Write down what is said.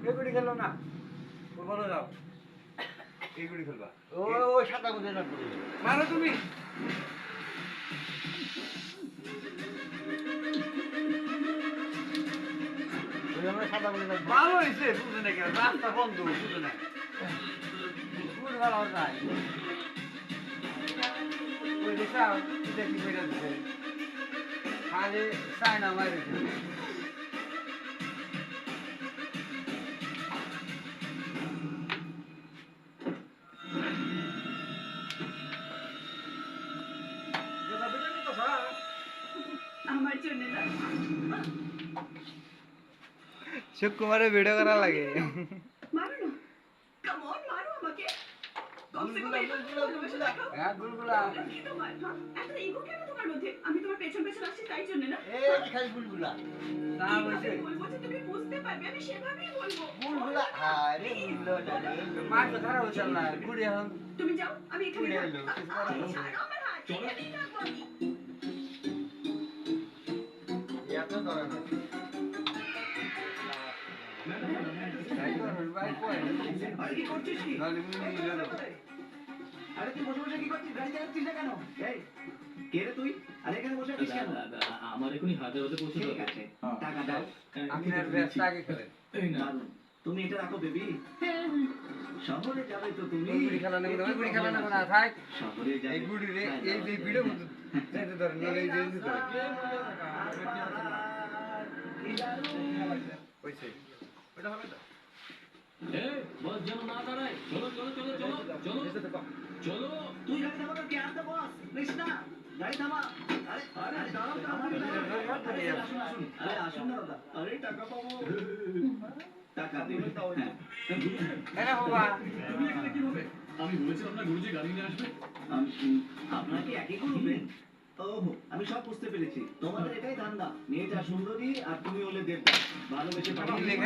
এগুলি খেলো না বলো যাও এগুলি খেলবা ও সাদা বুঝে না মারো তুমি ভালো হয়েছে বুঝে না কেন রাস্তা বন্ধ বুঝে না বুঝ ভালো নাই ওই দেখা দেখি বেড়ে দিচ্ছে খালি চায়না মারিছে আমার জন্য না সুকুমারের ভিডিও করা লাগে মারো না কাম অন মারো আমাকে গুলগুলা কি তোমার এত ইগো কেন তোমার মধ্যে আমি তোমার পেছন পেছন আসছি তাই জন্য না এই খাই গুলগুলা না বলছে বলবো যে তুমি বুঝতে পারবে আমি সেভাবেই বলবো গুলগুলা আরে গুলগুলা মাছ ধরা হচ্ছে না গুড়ি এখন তুমি যাও আমি এখানে গুড়ি এলো ছাড়ো আমার হাত চলো এত ধরে না কি করছিস কি? আরে তুই বসে বসে কি করছিস? গাড়ি চালাচ্ছিস না কেন? এই, কে রে তুই? আর এখানে বসে আছিস কেন? আমার এখনই হাজার হতে পৌঁছে ঠিক দেবে আছে, টাকা দাও। আপনি আর ব্যস্ত আগে করেন এই না দারুণ। তুমি এটা রাখো বেবি। শহরে যাবে তো তুমি। গুড়ি খেলা নেই ওই গুড়ি খেলা নেই না থাক শহরে যাবে। এই গুড়ি রে এই যে ভিডিও মতো যেতে ধরে না এই যে ধরে কইছে ওটা হবে তো এই বস যেন না দাঁড়ায় চলো চলো চলো চলো চলো চলো তুই গাড়ি থামা তো কে আনতে বস? প্লিজ না। গাড়ি থামা। আরে আরে দাঁড়াও দাঁড়াও। আরে আসুন আসুন। আরে আসুন না দাদা। আরে টাকা পাবো। টাকা দেবে। এনে বাবা তুমি এখানে কি হবে আমি বলেছিলাম না গুরুজি গাড়ি নিয়ে আসবে আপনারা কি একই করবেন? ওহো, আমি সব বুঝতে পেরেছি। তোমাদের এটাই ধান্দা। মেয়েটা সুন্দরী আর তুমি হলে দেবতা। ভালোবেসে পাঠিয়ে